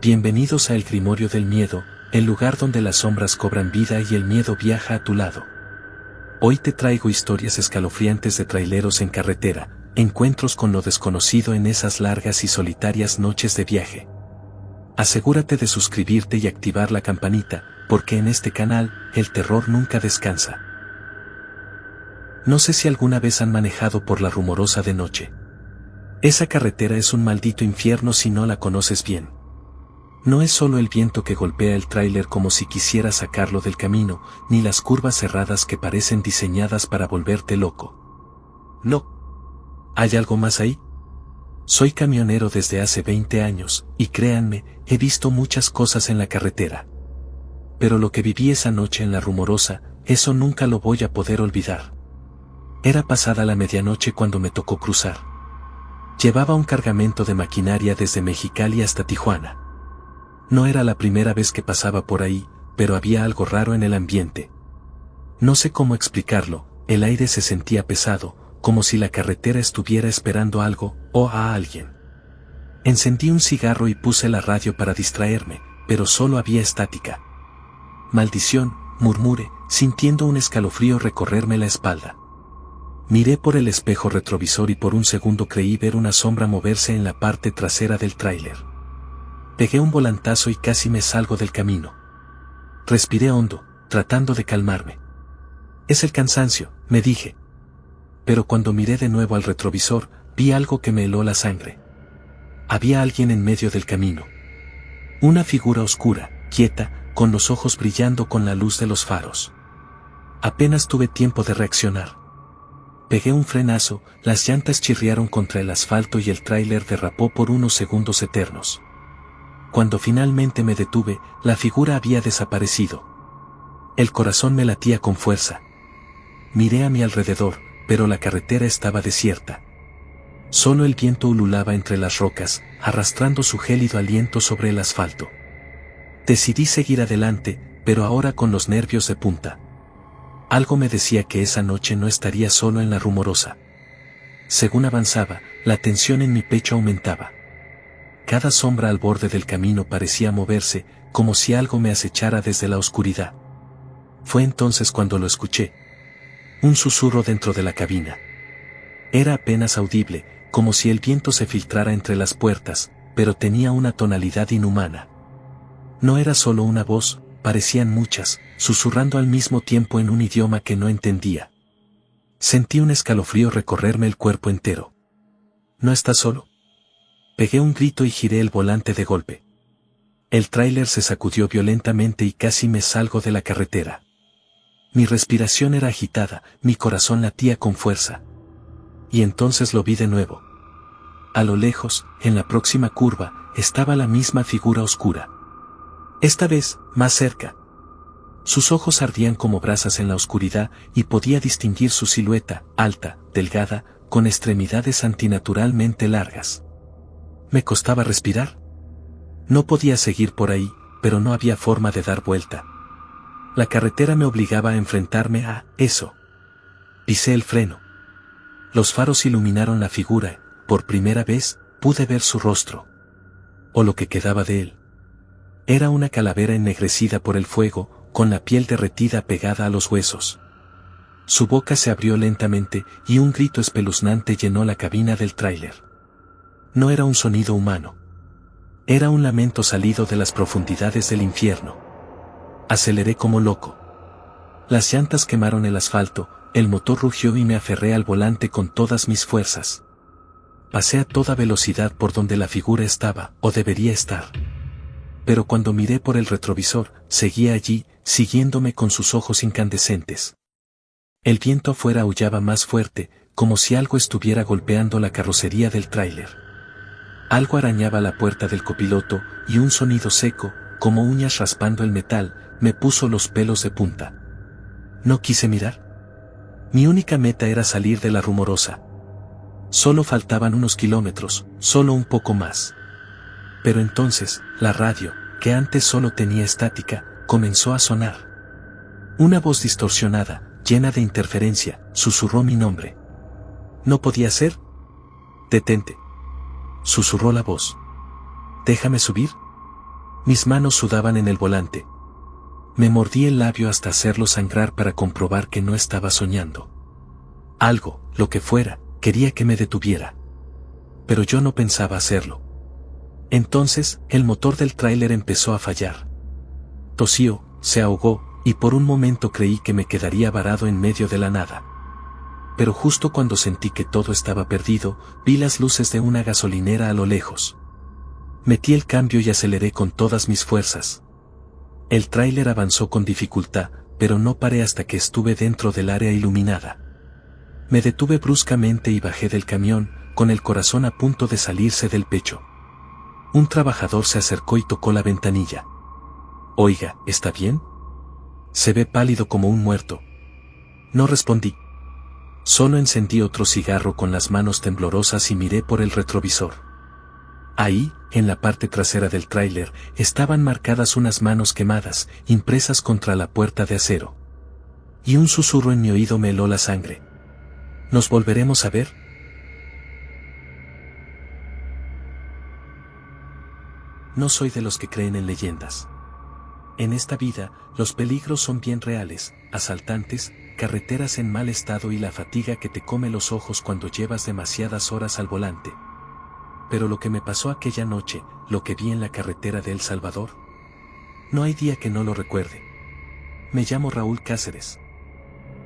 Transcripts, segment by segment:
Bienvenidos a El Grimorio del Miedo, el lugar donde las sombras cobran vida y el miedo viaja a tu lado. Hoy te traigo historias escalofriantes de traileros en carretera, encuentros con lo desconocido en esas largas y solitarias noches de viaje. Asegúrate de suscribirte y activar la campanita, porque en este canal, el terror nunca descansa. No sé si alguna vez han manejado por la Rumorosa de noche. Esa carretera es un maldito infierno si no la conoces bien. No es solo el viento que golpea el tráiler como si quisiera sacarlo del camino, ni las curvas cerradas que parecen diseñadas para volverte loco. No. ¿Hay algo más ahí? Soy camionero desde hace 20 años, y créanme, he visto muchas cosas en la carretera. Pero lo que viví esa noche en la Rumorosa, eso nunca lo voy a poder olvidar. Era pasada la medianoche cuando me tocó cruzar. Llevaba un cargamento de maquinaria desde Mexicali hasta Tijuana. No era la primera vez que pasaba por ahí, pero había algo raro en el ambiente. No sé cómo explicarlo, el aire se sentía pesado, como si la carretera estuviera esperando algo, o a alguien. Encendí un cigarro y puse la radio para distraerme, pero solo había estática. Maldición, murmuré, sintiendo un escalofrío recorrerme la espalda. Miré por el espejo retrovisor y por un segundo creí ver una sombra moverse en la parte trasera del tráiler. Pegué un volantazo y casi me salgo del camino. Respiré hondo, tratando de calmarme. Es el cansancio, me dije. Pero cuando miré de nuevo al retrovisor, vi algo que me heló la sangre. Había alguien en medio del camino. Una figura oscura, quieta, con los ojos brillando con la luz de los faros. Apenas tuve tiempo de reaccionar. Pegué un frenazo, las llantas chirriaron contra el asfalto y el tráiler derrapó por unos segundos eternos. Cuando finalmente me detuve, la figura había desaparecido. El corazón me latía con fuerza. Miré a mi alrededor, pero la carretera estaba desierta. Solo el viento ululaba entre las rocas, arrastrando su gélido aliento sobre el asfalto. Decidí seguir adelante, pero ahora con los nervios de punta. Algo me decía que esa noche no estaría solo en la Rumorosa. Según avanzaba, la tensión en mi pecho aumentaba. Cada sombra al borde del camino parecía moverse, como si algo me acechara desde la oscuridad. Fue entonces cuando lo escuché. Un susurro dentro de la cabina. Era apenas audible, como si el viento se filtrara entre las puertas, pero tenía una tonalidad inhumana. No era solo una voz, parecían muchas, susurrando al mismo tiempo en un idioma que no entendía. Sentí un escalofrío recorrerme el cuerpo entero. ¿No estás solo? Pegué un grito y giré el volante de golpe. El tráiler se sacudió violentamente y casi me salgo de la carretera. Mi respiración era agitada, mi corazón latía con fuerza. Y entonces lo vi de nuevo. A lo lejos, en la próxima curva, estaba la misma figura oscura. Esta vez, más cerca. Sus ojos ardían como brasas en la oscuridad y podía distinguir su silueta, alta, delgada, con extremidades antinaturalmente largas. Me costaba respirar. No podía seguir por ahí, pero no había forma de dar vuelta. La carretera me obligaba a enfrentarme a eso. Pisé el freno. Los faros iluminaron la figura, por primera vez, pude ver su rostro. O lo que quedaba de él. Era una calavera ennegrecida por el fuego, con la piel derretida pegada a los huesos. Su boca se abrió lentamente, y un grito espeluznante llenó la cabina del tráiler. No era un sonido humano. Era un lamento salido de las profundidades del infierno. Aceleré como loco. Las llantas quemaron el asfalto, el motor rugió y me aferré al volante con todas mis fuerzas. Pasé a toda velocidad por donde la figura estaba, o debería estar. Pero cuando miré por el retrovisor, seguía allí, siguiéndome con sus ojos incandescentes. El viento afuera aullaba más fuerte, como si algo estuviera golpeando la carrocería del tráiler. Algo arañaba la puerta del copiloto, y un sonido seco, como uñas raspando el metal, me puso los pelos de punta. No quise mirar. Mi única meta era salir de la Rumorosa. Solo faltaban unos kilómetros, solo un poco más. Pero entonces, la radio, que antes solo tenía estática, comenzó a sonar. Una voz distorsionada, llena de interferencia, susurró mi nombre. ¿No podía ser? Detente. Susurró la voz. ¿Déjame subir? Mis manos sudaban en el volante. Me mordí el labio hasta hacerlo sangrar para comprobar que no estaba soñando. Algo, lo que fuera, quería que me detuviera. Pero yo no pensaba hacerlo. Entonces, el motor del tráiler empezó a fallar. Tosió, se ahogó, y por un momento creí que me quedaría varado en medio de la nada. Pero justo cuando sentí que todo estaba perdido, vi las luces de una gasolinera a lo lejos. Metí el cambio y aceleré con todas mis fuerzas. El tráiler avanzó con dificultad, pero no paré hasta que estuve dentro del área iluminada. Me detuve bruscamente y bajé del camión, con el corazón a punto de salirse del pecho. Un trabajador se acercó y tocó la ventanilla. «Oiga, ¿está bien? Se ve pálido como un muerto». No respondí. Solo encendí otro cigarro con las manos temblorosas y miré por el retrovisor. Ahí, en la parte trasera del tráiler, estaban marcadas unas manos quemadas, impresas contra la puerta de acero. Y un susurro en mi oído me heló la sangre. ¿Nos volveremos a ver? No soy de los que creen en leyendas. En esta vida, los peligros son bien reales: asaltantes, carreteras en mal estado y la fatiga que te come los ojos cuando llevas demasiadas horas al volante. Pero lo que me pasó aquella noche, lo que vi en la carretera de El Salvador, no hay día que no lo recuerde. Me llamo Raúl Cáceres.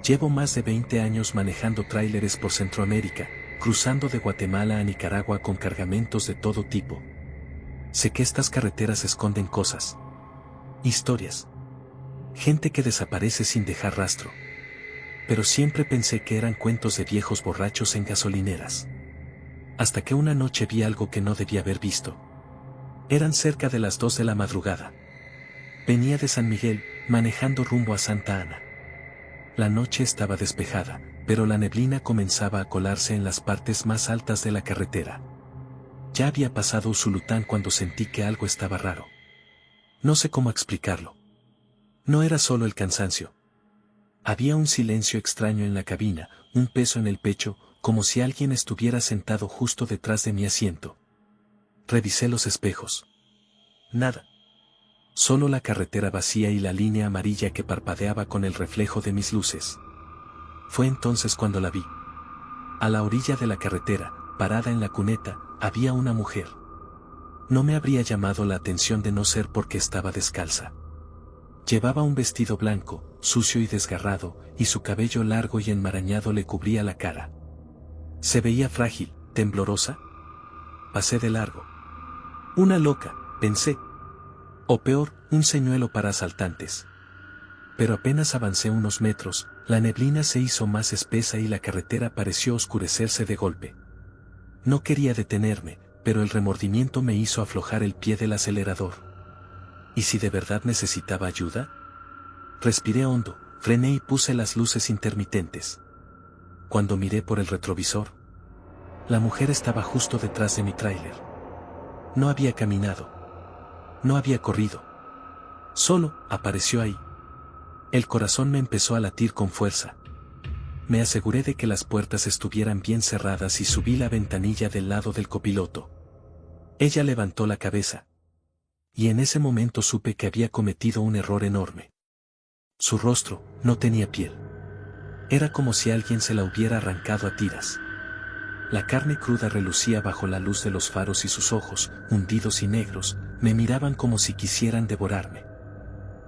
Llevo más de 20 años manejando tráileres por Centroamérica, cruzando de Guatemala a Nicaragua con cargamentos de todo tipo. Sé que estas carreteras esconden cosas, historias, gente que desaparece sin dejar rastro. Pero siempre pensé que eran cuentos de viejos borrachos en gasolineras. Hasta que una noche vi algo que no debía haber visto. Eran cerca de las 2 de la madrugada. Venía de San Miguel, manejando rumbo a Santa Ana. La noche estaba despejada, pero la neblina comenzaba a colarse en las partes más altas de la carretera. Ya había pasado Usulután cuando sentí que algo estaba raro. No sé cómo explicarlo. No era solo el cansancio. Había un silencio extraño en la cabina, un peso en el pecho, como si alguien estuviera sentado justo detrás de mi asiento. Revisé los espejos. Nada. Solo la carretera vacía y la línea amarilla que parpadeaba con el reflejo de mis luces. Fue entonces cuando la vi. A la orilla de la carretera, parada en la cuneta, había una mujer. No me habría llamado la atención de no ser porque estaba descalza. Llevaba un vestido blanco, sucio y desgarrado, y su cabello largo y enmarañado le cubría la cara. Se veía frágil, temblorosa. Pasé de largo. Una loca, pensé. O peor, un señuelo para asaltantes. Pero apenas avancé unos metros, la neblina se hizo más espesa y la carretera pareció oscurecerse de golpe. No quería detenerme, pero el remordimiento me hizo aflojar el pie del acelerador. ¿Y si de verdad necesitaba ayuda? Respiré hondo, frené y puse las luces intermitentes. Cuando miré por el retrovisor, la mujer estaba justo detrás de mi tráiler. No había caminado. No había corrido. Solo apareció ahí. El corazón me empezó a latir con fuerza. Me aseguré de que las puertas estuvieran bien cerradas y subí la ventanilla del lado del copiloto. Ella levantó la cabeza. Y en ese momento supe que había cometido un error enorme. Su rostro no tenía piel. Era como si alguien se la hubiera arrancado a tiras. La carne cruda relucía bajo la luz de los faros y sus ojos, hundidos y negros, me miraban como si quisieran devorarme.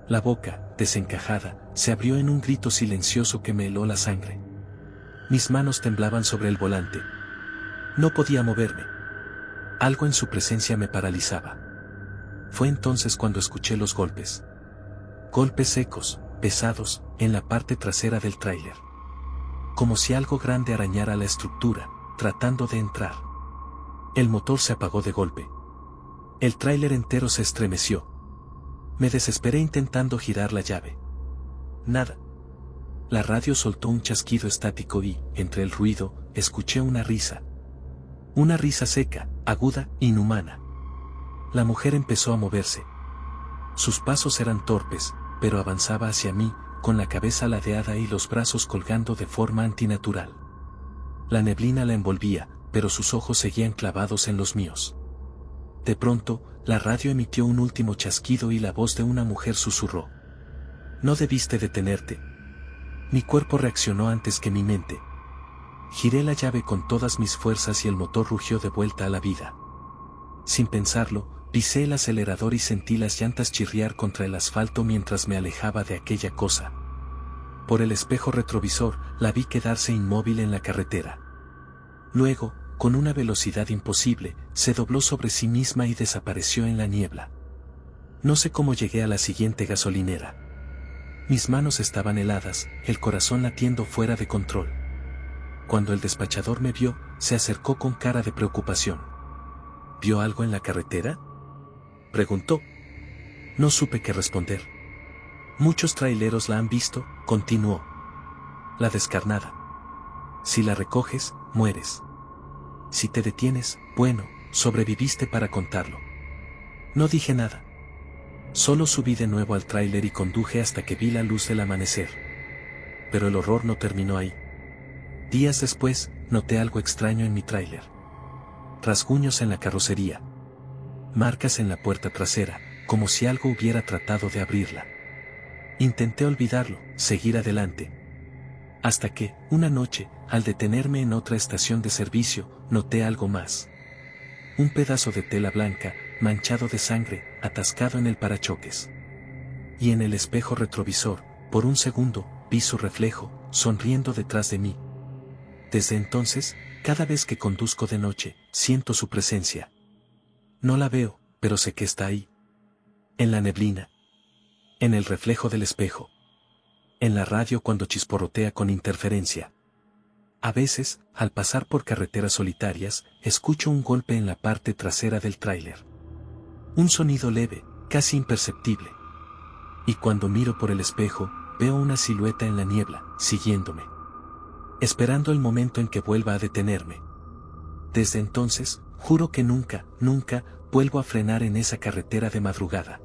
La boca, desencajada, se abrió en un grito silencioso que me heló la sangre. Mis manos temblaban sobre el volante. No podía moverme. Algo en su presencia me paralizaba. Fue entonces cuando escuché los golpes. Golpes secos, pesados, en la parte trasera del tráiler. Como si algo grande arañara la estructura, tratando de entrar. El motor se apagó de golpe. El tráiler entero se estremeció. Me desesperé intentando girar la llave. Nada. La radio soltó un chasquido estático y, entre el ruido, escuché una risa. Una risa seca, aguda, inhumana. La mujer empezó a moverse. Sus pasos eran torpes, pero avanzaba hacia mí, con la cabeza ladeada y los brazos colgando de forma antinatural. La neblina la envolvía, pero sus ojos seguían clavados en los míos. De pronto, la radio emitió un último chasquido y la voz de una mujer susurró: «No debiste detenerte». Mi cuerpo reaccionó antes que mi mente. Giré la llave con todas mis fuerzas y el motor rugió de vuelta a la vida. Sin pensarlo, pisé el acelerador y sentí las llantas chirriar contra el asfalto mientras me alejaba de aquella cosa. Por el espejo retrovisor, la vi quedarse inmóvil en la carretera. Luego, con una velocidad imposible, se dobló sobre sí misma y desapareció en la niebla. No sé cómo llegué a la siguiente gasolinera. Mis manos estaban heladas, el corazón latiendo fuera de control. Cuando el despachador me vio, se acercó con cara de preocupación. ¿Vio algo en la carretera?, preguntó. No supe qué responder. Muchos traileros la han visto, continuó. La descarnada. Si la recoges, mueres. Si te detienes, bueno, sobreviviste para contarlo. No dije nada. Solo subí de nuevo al tráiler y conduje hasta que vi la luz del amanecer. Pero el horror no terminó ahí. Días después, noté algo extraño en mi tráiler. Rasguños en la carrocería. Marcas en la puerta trasera, como si algo hubiera tratado de abrirla. Intenté olvidarlo, seguir adelante. Hasta que, una noche, al detenerme en otra estación de servicio, noté algo más. Un pedazo de tela blanca, manchado de sangre, atascado en el parachoques. Y en el espejo retrovisor, por un segundo, vi su reflejo, sonriendo detrás de mí. Desde entonces, cada vez que conduzco de noche, siento su presencia. No la veo, pero sé que está ahí. En la neblina. En el reflejo del espejo. En la radio cuando chisporrotea con interferencia. A veces, al pasar por carreteras solitarias, escucho un golpe en la parte trasera del tráiler. Un sonido leve, casi imperceptible. Y cuando miro por el espejo, veo una silueta en la niebla, siguiéndome. Esperando el momento en que vuelva a detenerme. Desde entonces, juro que nunca, nunca, vuelvo a frenar en esa carretera de madrugada.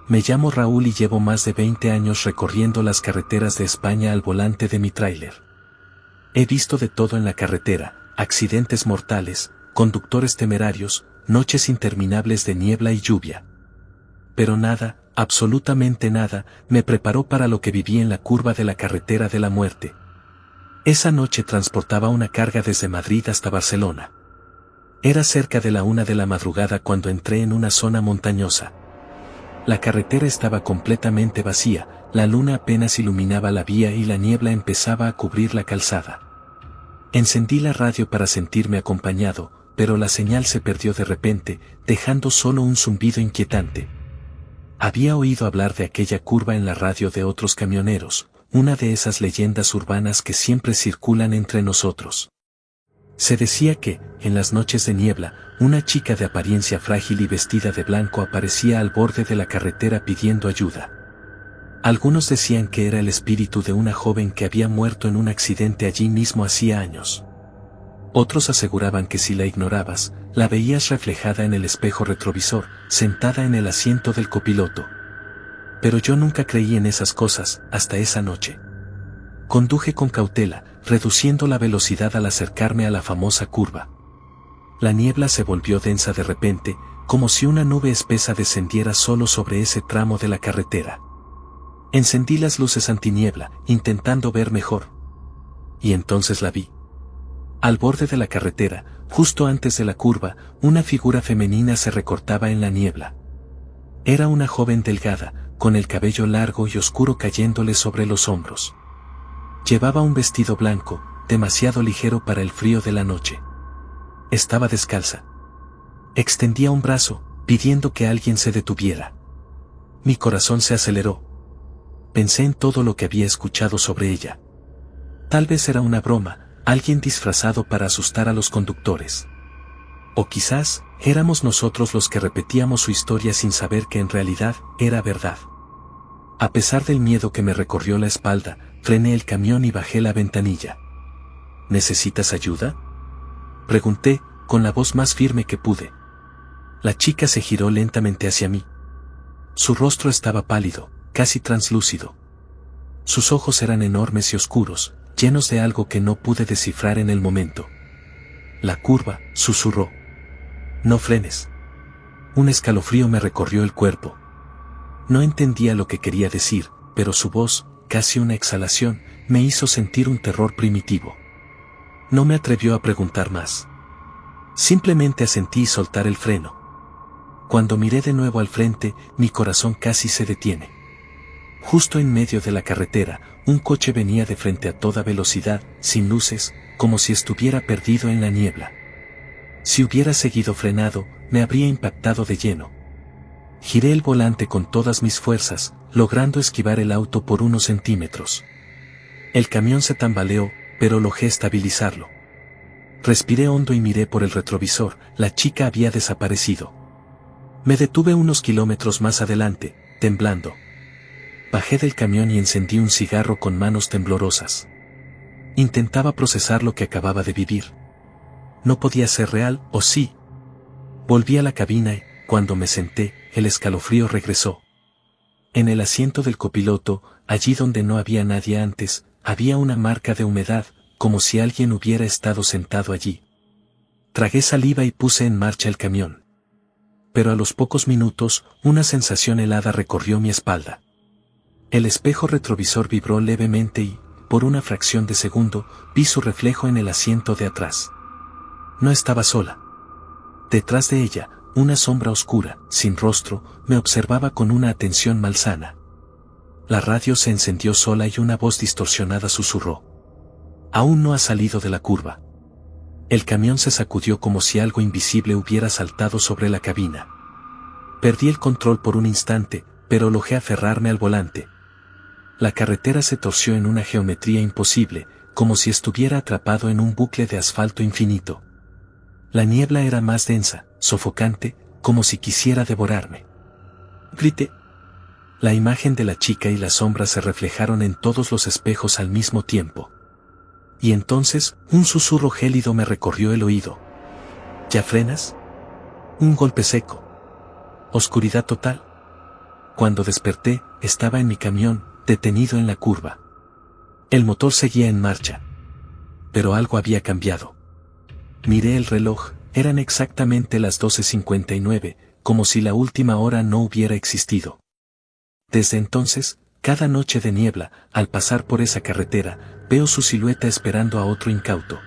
Me llamo Raúl y llevo más de 20 años recorriendo las carreteras de España al volante de mi tráiler. He visto de todo en la carretera: accidentes mortales, conductores temerarios, noches interminables de niebla y lluvia. Pero nada, absolutamente nada, me preparó para lo que viví en la curva de la carretera de la muerte. Esa noche transportaba una carga desde Madrid hasta Barcelona. Era cerca de la 1 de la madrugada cuando entré en una zona montañosa. La carretera estaba completamente vacía, la luna apenas iluminaba la vía y la niebla empezaba a cubrir la calzada. Encendí la radio para sentirme acompañado, pero la señal se perdió de repente, dejando solo un zumbido inquietante. Había oído hablar de aquella curva en la radio de otros camioneros, una de esas leyendas urbanas que siempre circulan entre nosotros. Se decía que, en las noches de niebla, una chica de apariencia frágil y vestida de blanco aparecía al borde de la carretera pidiendo ayuda. Algunos decían que era el espíritu de una joven que había muerto en un accidente allí mismo hacía años. Otros aseguraban que si la ignorabas, la veías reflejada en el espejo retrovisor, sentada en el asiento del copiloto. Pero yo nunca creí en esas cosas, hasta esa noche. Conduje con cautela, reduciendo la velocidad al acercarme a la famosa curva. La niebla se volvió densa de repente, como si una nube espesa descendiera solo sobre ese tramo de la carretera. Encendí las luces antiniebla, intentando ver mejor. Y entonces la vi. Al borde de la carretera, justo antes de la curva, una figura femenina se recortaba en la niebla. Era una joven delgada, con el cabello largo y oscuro cayéndole sobre los hombros. Llevaba un vestido blanco, demasiado ligero para el frío de la noche. Estaba descalza. Extendía un brazo, pidiendo que alguien se detuviera. Mi corazón se aceleró. Pensé en todo lo que había escuchado sobre ella. Tal vez era una broma, alguien disfrazado para asustar a los conductores. O quizás, éramos nosotros los que repetíamos su historia sin saber que en realidad era verdad. A pesar del miedo que me recorrió la espalda, frené el camión y bajé la ventanilla. ¿Necesitas ayuda?, pregunté, con la voz más firme que pude. La chica se giró lentamente hacia mí. Su rostro estaba pálido, casi translúcido. Sus ojos eran enormes y oscuros, llenos de algo que no pude descifrar en el momento. la curva, susurró. No frenes. Un escalofrío me recorrió el cuerpo. No entendía lo que quería decir, pero su voz, casi una exhalación, me hizo sentir un terror primitivo. No me atrevió a preguntar más. Simplemente asentí y soltar el freno. Cuando miré de nuevo al frente, mi corazón casi se detiene. Justo en medio de la carretera, un coche venía de frente a toda velocidad, sin luces, como si estuviera perdido en la niebla. Si hubiera seguido frenado, me habría impactado de lleno. Giré el volante con todas mis fuerzas, logrando esquivar el auto por unos centímetros. El camión se tambaleó, pero logré estabilizarlo. Respiré hondo y miré por el retrovisor, la chica había desaparecido. Me detuve unos kilómetros más adelante, temblando. Bajé del camión y encendí un cigarro con manos temblorosas. Intentaba procesar lo que acababa de vivir. No podía ser real, ¿o sí? Volví a la cabina y, cuando me senté, el escalofrío regresó. En el asiento del copiloto, allí donde no había nadie antes, había una marca de humedad, como si alguien hubiera estado sentado allí. Tragué saliva y puse en marcha el camión. Pero a los pocos minutos, una sensación helada recorrió mi espalda. El espejo retrovisor vibró levemente y, por una fracción de segundo, vi su reflejo en el asiento de atrás. No estaba sola. Detrás de ella, una sombra oscura, sin rostro, me observaba con una atención malsana. La radio se encendió sola y una voz distorsionada susurró. Aún no ha salido de la curva. El camión se sacudió como si algo invisible hubiera saltado sobre la cabina. Perdí el control por un instante, pero logré aferrarme al volante. La carretera se torció en una geometría imposible, como si estuviera atrapado en un bucle de asfalto infinito. La niebla era más densa, sofocante, como si quisiera devorarme. Grité. La imagen de la chica y la sombra se reflejaron en todos los espejos al mismo tiempo. Y entonces, un susurro gélido me recorrió el oído. ¿Ya frenas? Un golpe seco. Oscuridad total. Cuando desperté, estaba en mi camión, detenido en la curva. El motor seguía en marcha. Pero algo había cambiado. Miré el reloj, eran exactamente las 12:59, como si la última hora no hubiera existido. Desde entonces, cada noche de niebla, al pasar por esa carretera, veo su silueta esperando a otro incauto.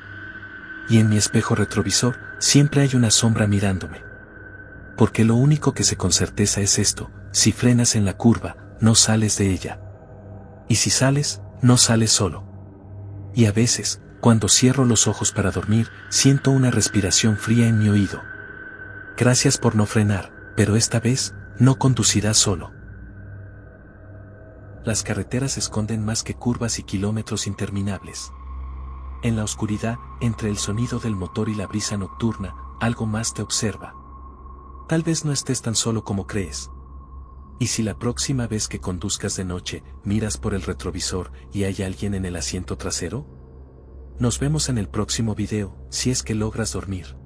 Y en mi espejo retrovisor, siempre hay una sombra mirándome. Porque lo único que sé con certeza es esto: si frenas en la curva, no sales de ella. Y si sales, no sales solo. Y a veces, cuando cierro los ojos para dormir, siento una respiración fría en mi oído. Gracias por no frenar, pero esta vez, no conducirás solo. Las carreteras esconden más que curvas y kilómetros interminables. En la oscuridad, entre el sonido del motor y la brisa nocturna, algo más te observa. Tal vez no estés tan solo como crees. Y si la próxima vez que conduzcas de noche, miras por el retrovisor y hay alguien en el asiento trasero? Nos vemos en el próximo video, si es que logras dormir.